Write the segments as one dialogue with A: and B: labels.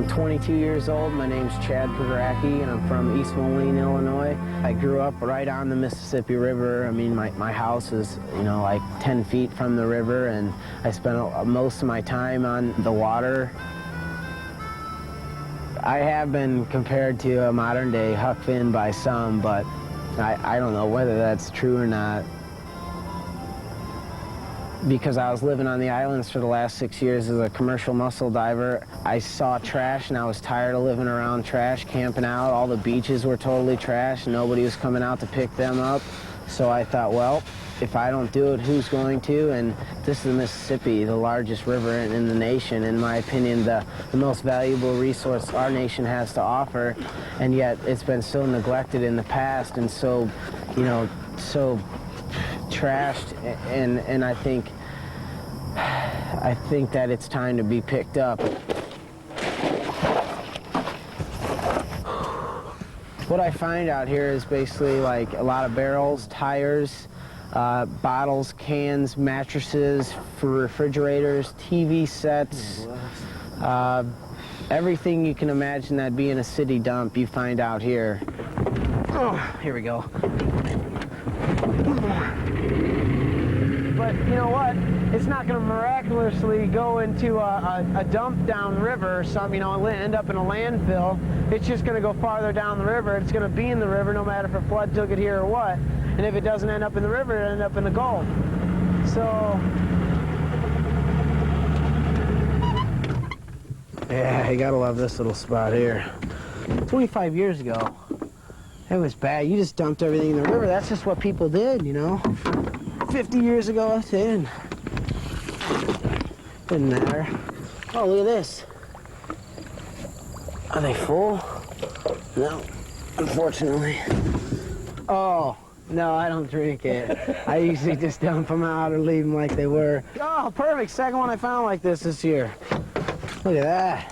A: I'm 22 years old. My name's Chad Pogracki, and I'm from East Moline, Illinois. I grew up right on the Mississippi River. I mean, my house is, like 10 feet from the river, and I spent most of my time on the water. I have been compared to a modern-day Huck Finn by some, but I don't know whether that's true or not. Because I was living on the islands for the last 6 years as a commercial mussel diver, I saw trash and I was tired of living around trash, camping out. All the beaches were totally trash. Nobody was coming out to pick them up. So I thought, well, if I don't do it, who's going to? And this is the Mississippi, the largest river in the nation. In my opinion, the most valuable resource our nation has to offer. And yet it's been so neglected in the past and so, so trashed, and I think that it's time to be picked up. What I find out here is basically like a lot of barrels, tires, bottles, cans, mattresses for refrigerators, TV sets, everything you can imagine that'd be in a city dump, you find out here. Oh, here we go. But you know what? It's not going to miraculously go into a dump downriver or something, end up in a landfill. It's just going to go farther down the river. It's going to be in the river no matter if a flood took it here or what. And if it doesn't end up in the river, it'll end up in the Gulf. So, yeah, you got to love this little spot here. 25 years ago, it was bad. You just dumped everything in the river. That's just what people did, 50 years ago, it didn't matter. Oh, look at this. Are they full? No, unfortunately. Oh, no, I don't drink it. I usually just dump them out or leave them like they were. Oh, perfect. Second one I found like this year. Look at that.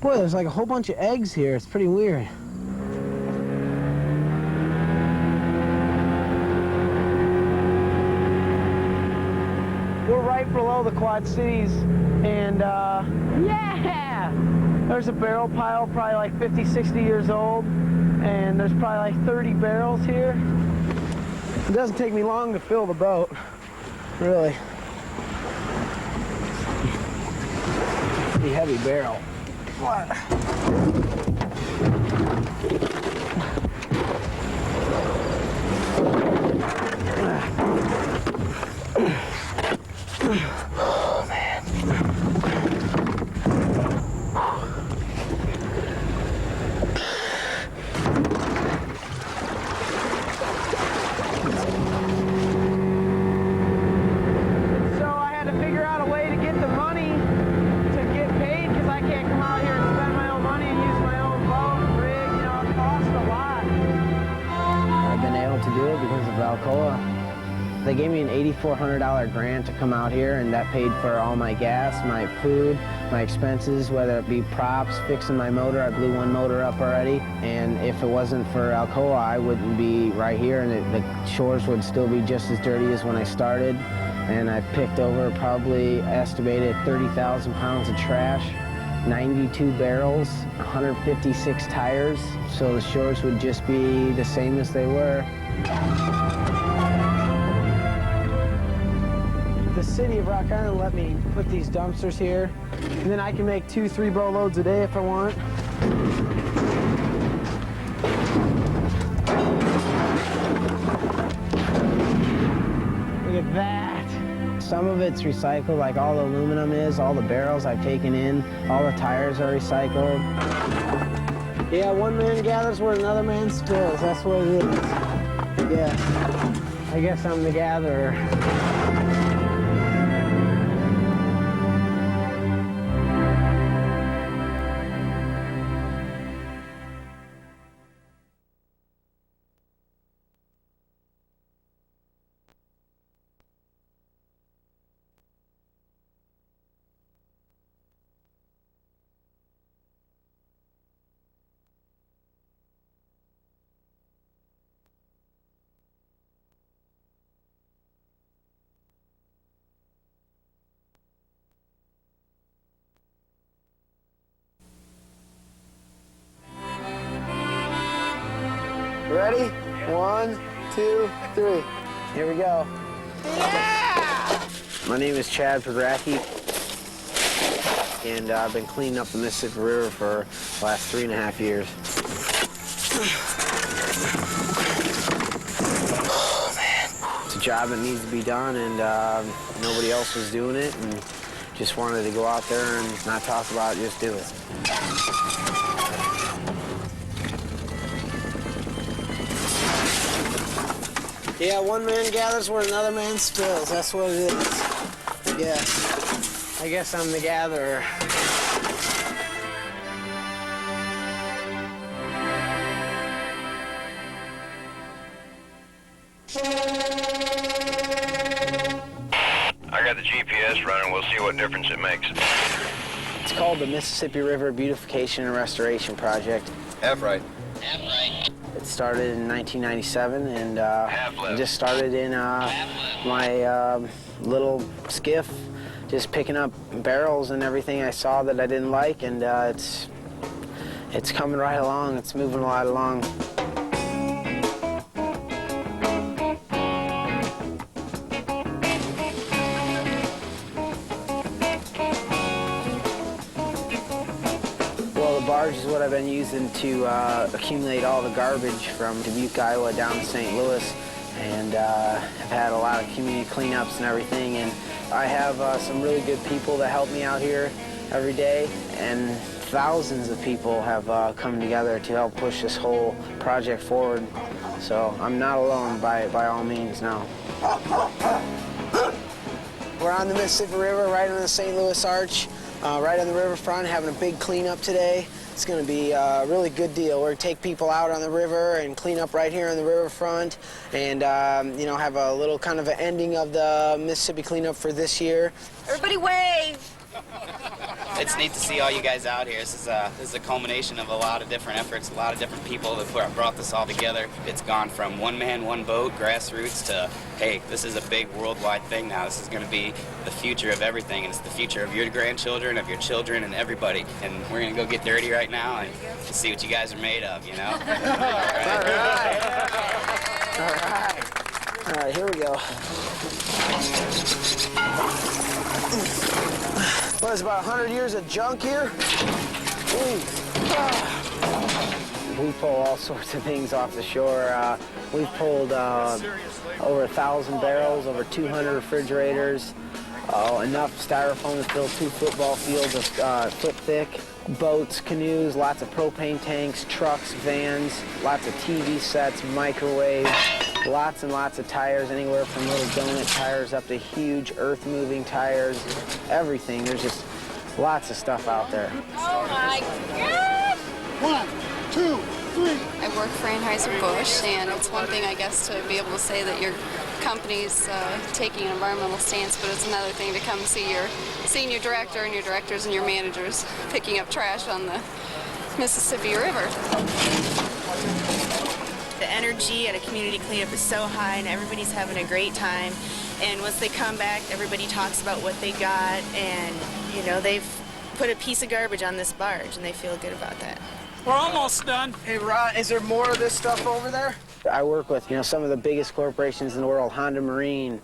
A: Boy, there's like a whole bunch of eggs here. It's pretty weird. We're right below the Quad Cities, and yeah! There's a barrel pile, probably like 50, 60 years old, and there's probably like 30 barrels here. It doesn't take me long to fill the boat, really. Pretty heavy barrel. What? Oh, man. So I had to figure out a way to get the money to get paid because I can't come out here and spend my own money and use my own boat and rig. It costs a lot. I've been able to do it because of Alcoa. They gave me an $8,400 grant to come out here, and that paid for all my gas, my food, my expenses, whether it be props, fixing my motor. I blew one motor up already, and if it wasn't for Alcoa, I wouldn't be right here, and the shores would still be just as dirty as when I started. And I picked over probably estimated 30,000 pounds of trash, 92 barrels, 156 tires, so the shores would just be the same as they were. The city of Rock Island let me put these dumpsters here, and then I can make 2-3 boatloads a day if I want. Look at that. Some of it's recycled, like all the aluminum is, all the barrels I've taken in, all the tires are recycled. Yeah, one man gathers where another man spills. That's what it is. Yeah, I guess I'm the gatherer. Ready? 1, 2, 3. Here we go. Yeah! My name is Chad Pagracki, and I've been cleaning up the Mississippi River for the last 3.5 years. Oh, man. It's a job that needs to be done, and nobody else was doing it, and just wanted to go out there and not talk about it, just do it. Yeah, one man gathers where another man spills. That's what it is. Yeah. I guess I'm the gatherer.
B: I got the GPS running. We'll see what difference it makes.
A: It's called the Mississippi River Beautification and Restoration Project.
B: Half right.
A: It started in 1997, and it just started in my little skiff, just picking up barrels and everything I saw that I didn't like, and it's coming right along. It's moving right along. Well, the barge is what I've been using to accumulate all the garbage from Dubuque, Iowa down to St. Louis, and I've had a lot of community cleanups and everything, and I have some really good people that help me out here every day, and thousands of people have come together to help push this whole project forward. So I'm not alone by all means now. We're on the Mississippi River, right on the St. Louis Arch, right on the riverfront, having a big cleanup today. It's going to be a really good deal. We're going to take people out on the river and clean up right here on the riverfront, and you know, have a little kind of an ending of the Mississippi cleanup for this year.
C: Everybody wave!
D: It's neat to see all you guys out here. This is a culmination of a lot of different efforts, a lot of different people that brought this all together. It's gone from one man, one boat, grassroots, to, hey, this is a big worldwide thing now. This is going to be the future of everything, and it's the future of your grandchildren, of your children, and everybody. And we're going to go get dirty right now and see what you guys are made of, you know?
A: All right. All right. All right, here we go. What is it, about 100 years of junk here? We pull all sorts of things off the shore. We've pulled over 1,000 barrels, over 200 refrigerators, enough styrofoam to fill 2 football fields a foot thick, boats, canoes, lots of propane tanks, trucks, vans, lots of TV sets, microwaves, lots and lots of tires, anywhere from little donut tires up to huge earth-moving tires, everything. There's just lots of stuff out there.
C: Oh my God!
E: 1, 2, 3.
F: I work for Anheuser-Busch, and it's one thing, I guess, to be able to say that your company's taking an environmental stance, but it's another thing to come see your senior director and your directors and your managers picking up trash on the Mississippi River.
G: The energy at a community cleanup is so high, and everybody's having a great time. And once they come back, everybody talks about what they got, and, you know, they've put a piece of garbage on this barge, and they feel good about that.
E: We're almost done.
A: Hey, Rod, is there more of this stuff over there? I work with, you know, some of the biggest corporations in the world, Honda Marine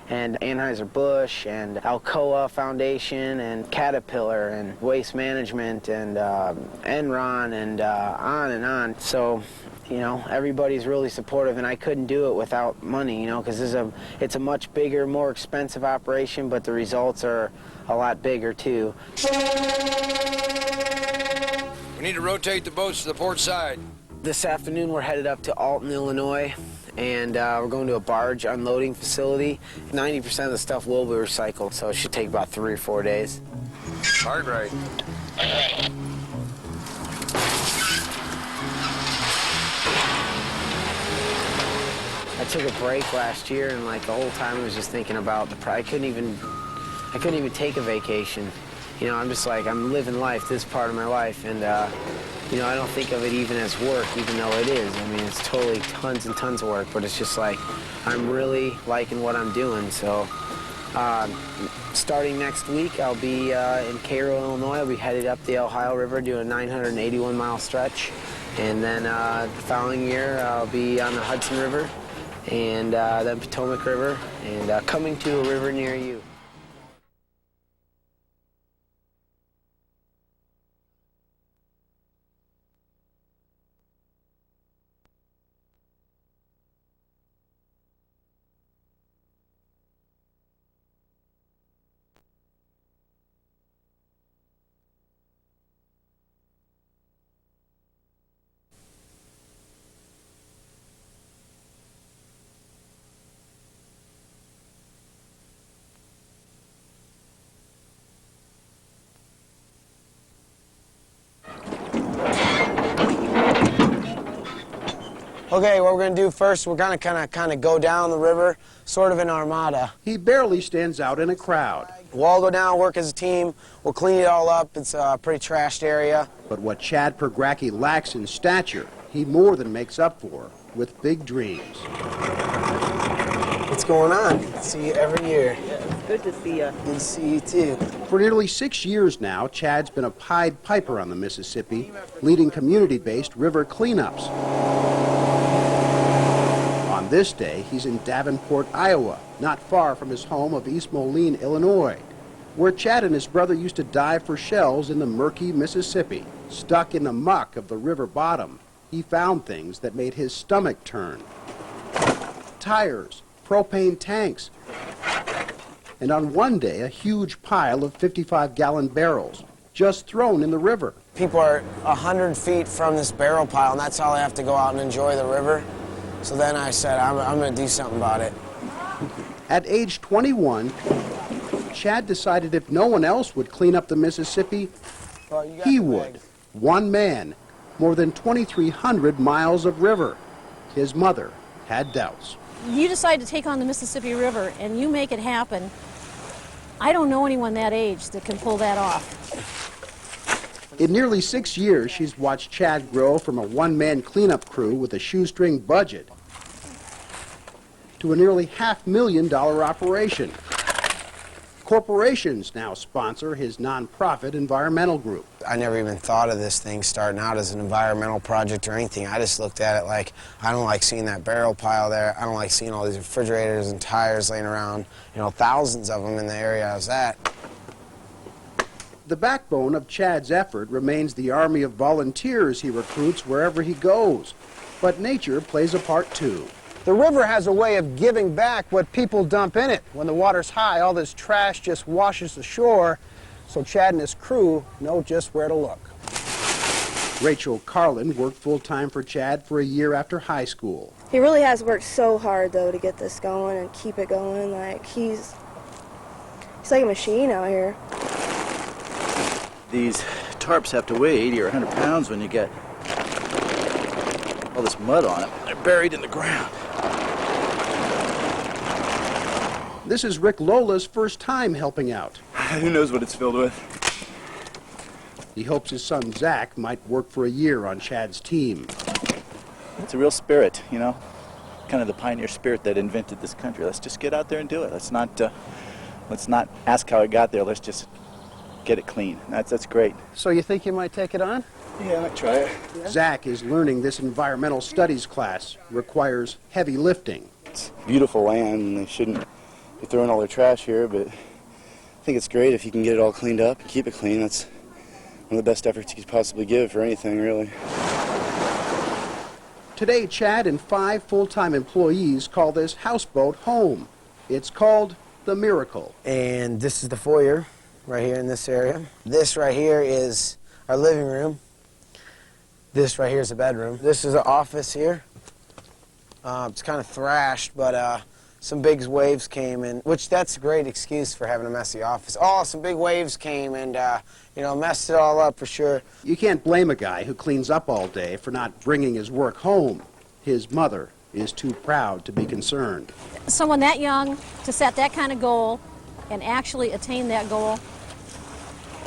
A: and Anheuser-Busch and Alcoa Foundation and Caterpillar and Waste Management and Enron and on and on. So, you know, everybody's really supportive, and I couldn't do it without money, you know, because it's a much bigger, more expensive operation, but the results are a lot bigger, too.
B: We need to rotate the boats to the port side.
A: This afternoon, we're headed up to Alton, Illinois, and we're going to a barge unloading facility. 90% of the stuff will be recycled, so it should take about 3 or 4 days.
B: Hard right.
A: I took a break last year, and like the whole time I was just thinking about I couldn't even take a vacation. You know, I'm just like, I'm living life, this part of my life, and you know, I don't think of it even as work, even though it is. I mean, it's totally tons and tons of work, but it's just like, I'm really liking what I'm doing. So starting next week, I'll be in Cairo, Illinois. I'll be headed up the Ohio River, doing a 981-mile stretch. And then the following year, I'll be on the Hudson River and then Potomac River, and coming to a river near you. Okay, what we're going to do first, we're going to kind of go down the river, sort of an armada.
H: He barely stands out in a crowd.
A: We'll all go down, work as a team. We'll clean it all up. It's a pretty trashed area.
H: But what Chad Pergracki lacks in stature, he more than makes up for with big dreams.
A: What's going on? See you every year.
I: Yeah, it's good to see you.
A: Good to see you, too.
H: For nearly 6 years now, Chad's been a Pied Piper on the Mississippi, leading community-based river cleanups. On this day, he's in Davenport, Iowa, not far from his home of East Moline, Illinois, where Chad and his brother used to dive for shells in the murky Mississippi. Stuck in the muck of the river bottom, he found things that made his stomach turn. Tires, propane tanks, and on one day, a huge pile of 55-gallon barrels just thrown in the river.
A: People are 100 feet from this barrel pile, and that's all they have to go out and enjoy the river. So then I said, I'm going to do something about it.
H: At age 21, Chad decided if no one else would clean up the Mississippi, he would. One man, more than 2,300 miles of river. His mother had doubts.
J: You decide to take on the Mississippi River and you make it happen. I don't know anyone that age that can pull that off.
H: In nearly 6 years, she's watched Chad grow from a one-man cleanup crew with a shoestring budget to a nearly $500,000 operation. Corporations now sponsor his nonprofit environmental group.
A: I never even thought of this thing starting out as an environmental project or anything. I just looked at it like, I don't like seeing that barrel pile there. I don't like seeing all these refrigerators and tires laying around, you know, thousands of them in the area I was at.
H: The backbone of Chad's effort remains the army of volunteers he recruits wherever he goes. But nature plays a part too.
K: The river has a way of giving back what people dump in it. When the water's high, all this trash just washes ashore, so Chad and his crew know just where to look.
H: Rachel Carlin worked full-time for Chad for a year after high school.
L: He really has worked so hard, though, to get this going and keep it going. Like, he's like a machine out here.
M: These tarps have to weigh 80 or 100 pounds when you get all this mud on it. They're buried in the ground.
H: This is Rick Lola's first time helping out.
M: Who knows what it's filled with?
H: He hopes his son Zach might work for a year on Chad's team.
M: It's a real spirit, you know, kind of the pioneer spirit that invented this country. Let's just get out there and do it. Let's not ask how it got there. Let's just get it clean. That's great.
K: So you think you might take it on?
M: Yeah, I might try it.
H: Yeah. Zach is learning this environmental studies class requires heavy lifting.
M: It's beautiful land, and they shouldn't be throwing all their trash here, but I think it's great if you can get it all cleaned up and keep it clean. That's one of the best efforts you could possibly give for anything, really.
H: Today, Chad and 5 full-time employees call this houseboat home. It's called The Miracle.
A: And this is the foyer right here in this area. This right here is our living room. This right here is a bedroom. This is an office here. It's kind of thrashed, but some big waves came in, which that's a great excuse for having a messy office. Oh, some big waves came and, you know, messed it all up for sure.
H: You can't blame a guy who cleans up all day for not bringing his work home. His mother is too proud to be concerned.
J: Someone that young to set that kind of goal and actually attain that goal,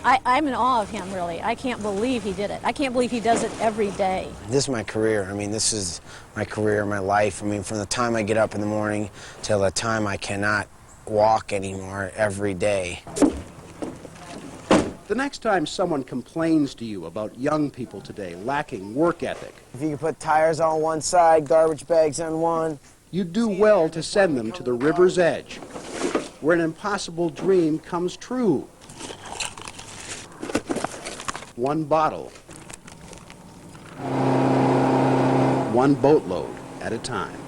J: I'm in awe of him, really. I can't believe he did it. I can't believe he does it every day.
A: This is my career. I mean, this is my career, my life. I mean, from the time I get up in the morning till the time I cannot walk anymore every day.
H: The next time someone complains to you about young people today lacking work ethic,
A: If you could put tires on one side, garbage bags on one.
H: you do well to send them to the river's edge, where an impossible dream comes true. One bottle, one boatload at a time.